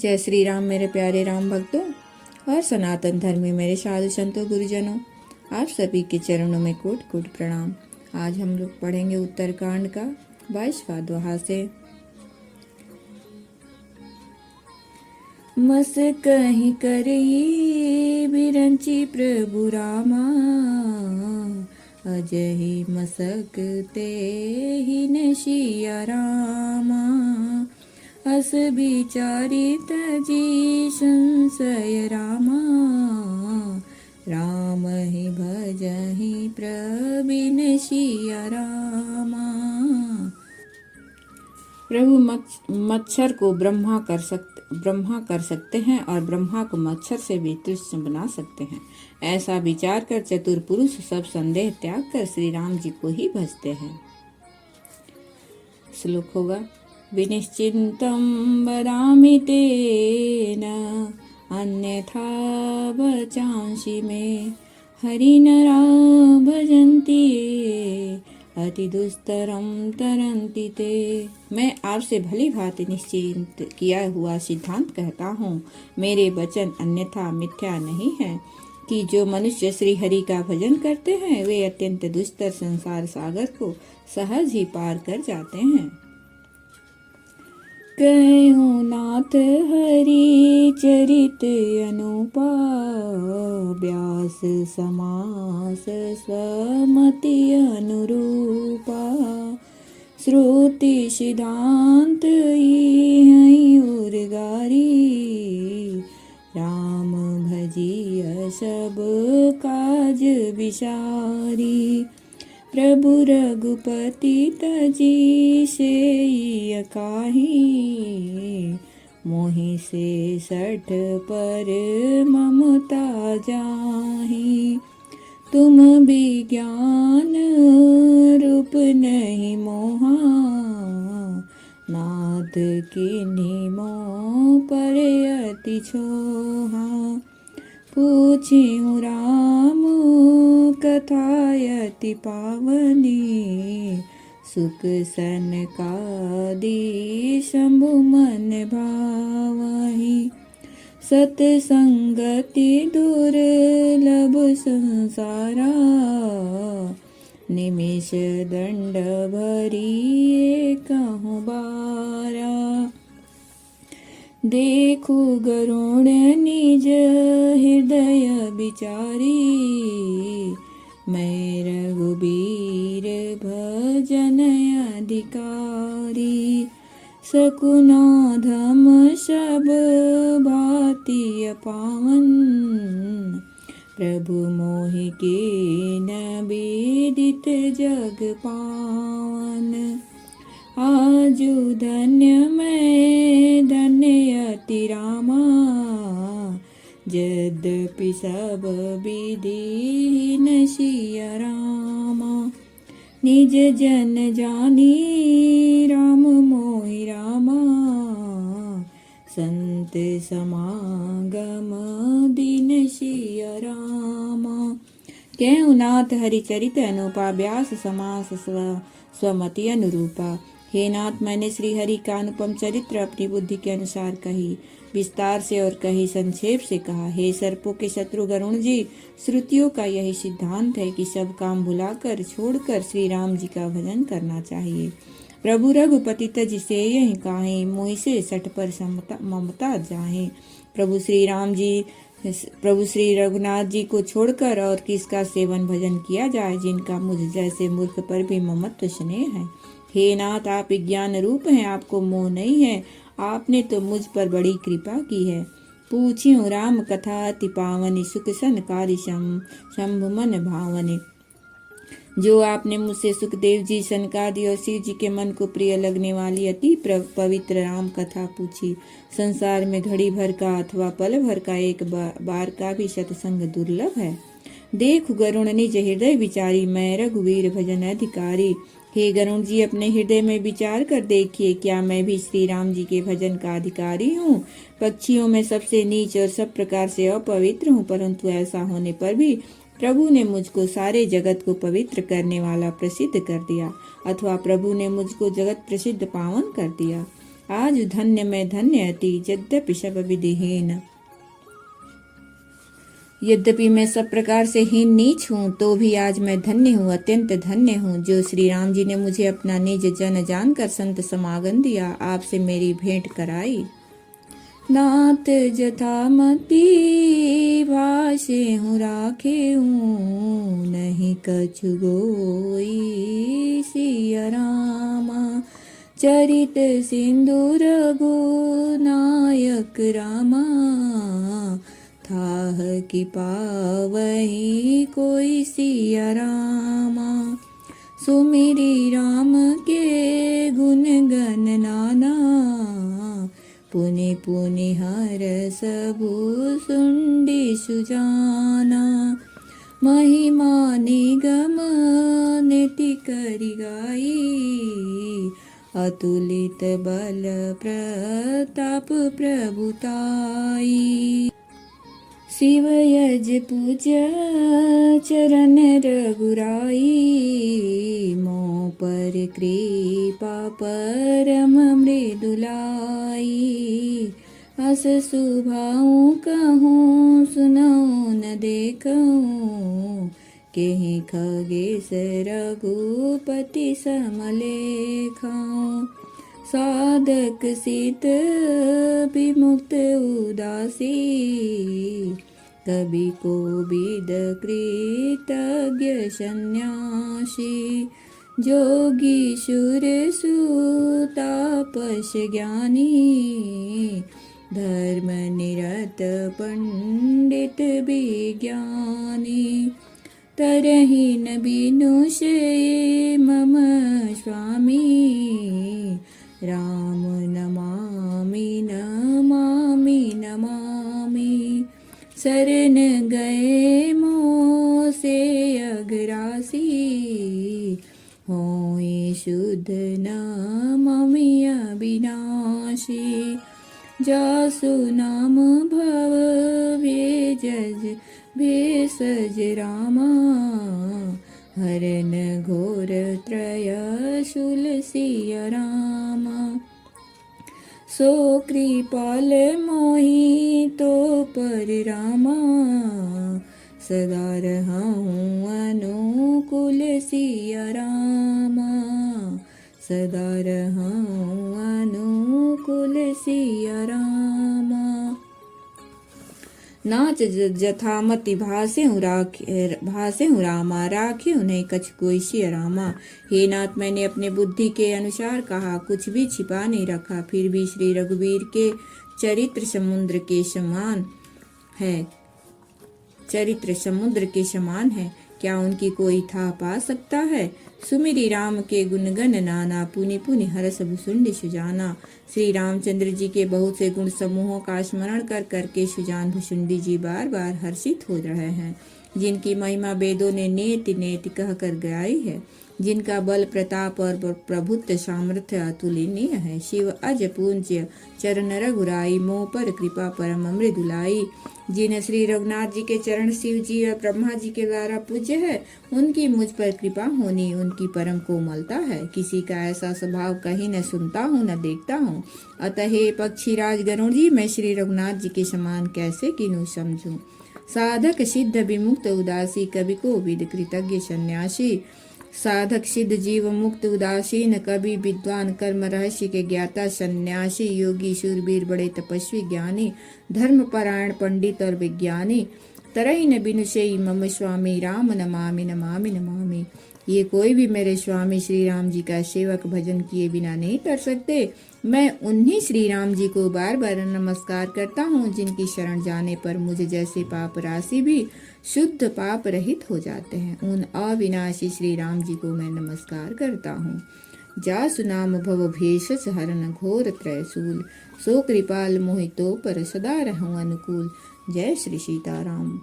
जय श्री राम मेरे प्यारे राम भक्तों और सनातन धर्मी मेरे साधु संतों गुरुजनों, आप सभी के चरणों में कोट कोट प्रणाम। आज हम लोग पढ़ेंगे उत्तरकांड का 22वां दोहा से। मस कहीं करई बिरंची प्रभु रामा, अजहि मसकते ही नशिया रामा। अस बिचारी तजी संशय रामा, राम ही भजहि प्रवीण सिया रामा। प्रभु मच्छर को ब्रह्मा कर सकते हैं और ब्रह्मा को मच्छर से भी तुच्छ बना सकते हैं। ऐसा विचार कर चतुर पुरुष सब संदेह त्याग कर श्री राम जी को ही भजते हैं। श्लोक होगा। विनिश्चिन्तं वदामि तेन अन्यथा वचांसि मे, हरिनरा भजन्ति ये अति दुस्तरम तरन्ति ते। मैं आपसे भली भांति निश्चित किया हुआ सिद्धांत कहता हूँ, मेरे वचन अन्यथा मिथ्या नहीं है कि जो मनुष्य श्री हरि का भजन करते हैं वे अत्यंत दुस्तर संसार सागर को सहज ही पार कर जाते हैं। कहूँ नाथ हरि चरित अनुपा, व्यास समास स्वमति अनुरूपा। श्रुति सिद्धांत ई उर्गारी, राम भजिय सब काज विसारी। प्रभु रघुपति तजी से काही, मोहि से सठ पर ममता जाहि। तुम विज्ञान रूप नहीं मोहा, नाथ किन्हीं मोह पर अति छोहा। पूछिऊँ राम कथा अति पावनी, सुख सनकादि शंभु मन भावहि। सतसंगति दुर्लभ संसारा, निमिष दंड भरी कहूँ बारा। देखू गरुण निज हृदय विचारी, मैं रघुबीर भजन अधिकारी। सकुनाधम सब भांति पावन, प्रभु मोहि कीन विदित जग पावन। आजु धन्य मैं धन्य अति रामा, यद्यपि सब विधि नसिया रामा। निज जन जानी राम मोहि रामा, संत समागम दीन सिया रामा। कहूँ नाथ हरिचरित अनुपा, व्यास समास स्वमति अनुरूपा। हे नाथ, मैंने श्री हरि का अनुपम चरित्र अपनी बुद्धि के अनुसार कही, विस्तार से और कही संक्षेप से कहा। हे सर्पों के शत्रु गरुण जी, श्रुतियों का यही सिद्धांत है कि सब काम भुलाकर छोड़कर श्री राम जी का भजन करना चाहिए। प्रभु रघुपति तज से यही काहे, मोहि से सठ पर ममता जाहे। प्रभु श्री रघुनाथ जी को छोड़कर और किसका सेवन भजन किया जाए, जिनका मुझ जैसे मूर्ख पर भी ममत्व स्नेह है। हे नाथ, आप विज्ञान रूप हैं, आपको मोह नहीं है, आपने तो मुझ पर बड़ी कृपा की है। पूछियो राम कथा अति पावनी, सुख सनकारि शंभु मन भावनी। जो आपने मुझसे सुखदेव जी, सनकादि और शिव जी के मन को प्रिय लगने वाली अति पवित्र राम कथा पूछी। संसार में घड़ी भर का अथवा पल भर का एक बार का भी सत्संग दुर्लभ है। देख गरुण निज हृदय विचारी, मैं रघुवीर भजन अधिकारी। हे गरुण जी, अपने हृदय में विचार कर देखिए, क्या मैं भी श्री राम जी के भजन का अधिकारी हूँ? पक्षियों में सबसे नीच और सब प्रकार से अपवित्र हूँ, परंतु ऐसा होने पर भी प्रभु ने मुझको सारे जगत को पवित्र करने वाला प्रसिद्ध कर दिया, अथवा प्रभु ने मुझको जगत प्रसिद्ध पावन कर दिया। आज धन्य मैं धन्य अति यद्यपि सब विधिहीन। यद्यपि मैं सब प्रकार से हीन नीच हूँ तो भी आज मैं धन्य हूँ, अत्यंत धन्य हूँ। जो श्री राम जी ने मुझे अपना निज जन जानकर संत समागम दिया, आपसे मेरी भेंट कराई। नाथ जथामति भाषे हूँ राखे हूँ, नहीं कछु गोई सिया रामा। चरित सिंधु रघुनायक रामा, थाह कि पावही कोई सिया रामा। सुमिरी राम के गुण गण नाना, पुनि पुनि हर सबु सुंडी सुजाना। महिमा निगम निति करि गाई, अतुलित बल प्रताप प्रभुताई। शिव यज पूज्य चरण रघुराई, मोह पर कृपा परम मृदुलाई। अस सुभाऊ कहूँ सुनाऊँ न देखूँ, केहि खगेश रघुपति समलेखाऊँ। साधक सित विमुक्त उदासी, कवि कोविद कृतज्ञ सन्यासी। जोगी सुर सुतापस ज्ञानी, धर्म निरत पंडित विज्ञानी। तरहि न बिनु से मम स्वामी, राम नमामि नमामि नमामि। शरण गए मोह से अघरासी, होए शुद्ध नमामि अविनाशी। जासु नाम भव भेजज भेषज रामा, हरन घोर त्रय शूल सिया रामा। सो कृपाल मोहि तो पर रामा, सदा रहूं अनुकूल सिया रामा। सदा रहूं अनुकूल सिया रामा। नाच जथामति भासे हूँ रामा, राखे हूँ नहीं कछ कोई सिया रामा। हे नाथ, मैंने अपने बुद्धि के अनुसार कहा, कुछ भी छिपा नहीं रखा। फिर भी श्री रघुवीर के चरित्र समुद्र के समान है, क्या उनकी कोई था पा सकता है। सुमिरी राम के गुणगण नाना, पुनि पुनि हर सब सुंडी सुजाना। श्री रामचंद्र जी के बहुत से गुण समूहों का स्मरण कर करके सुजान भुसुंडी जी बार बार हर्षित हो रहे हैं, जिनकी महिमा वेदों ने नेति नेति कह कर गाई है, जिनका बल प्रताप और प्रभुत्व सामर्थ्य अतुलनीय है। शिव अज पूज्य चरण रघुराई, मोह पर कृपा परम मृदुलाई। जिन्हें श्री रघुनाथ जी के चरण शिव जी और ब्रह्मा जी के द्वारा पूज्य है, उनकी मुझ पर कृपा होनी उनकी परम कोमलता है। किसी का ऐसा स्वभाव कहीं न सुनता हूँ न देखता हूँ। अतः हे पक्षीराज गरुण जी, मैं श्री रघुनाथ जी के समान कैसे किन्हू समझूं। साधक सिद्ध विमुक्त उदासी, कवि को विद कृतज्ञ सन्यासी। साधक सिद्ध जीव मुक्त उदासीन, कवि विद्वान कर्म रहस्य के ज्ञाता सन्यासी। योगी शूरवीर बड़े तपस्वी ज्ञानी, धर्मपरायण पंडित और विज्ञानी। तरहि न बिनु सेई मम स्वामी, राम नमामि नमामि नमामि। ये कोई भी मेरे स्वामी श्री राम जी का सेवक भजन किए बिना नहीं कर सकते। मैं उन्हीं श्री राम जी को बार बार नमस्कार करता हूँ, जिनकी शरण जाने पर मुझे जैसे पाप राशि भी शुद्ध पाप रहित हो जाते हैं। उन अविनाशी श्री राम जी को मैं नमस्कार करता हूँ। जासु नाम भव भेषज हरन घोर त्रयशूल, सो कृपाल मोहितो पर सदा रहूं अनुकूल। जय श्री सीताराम।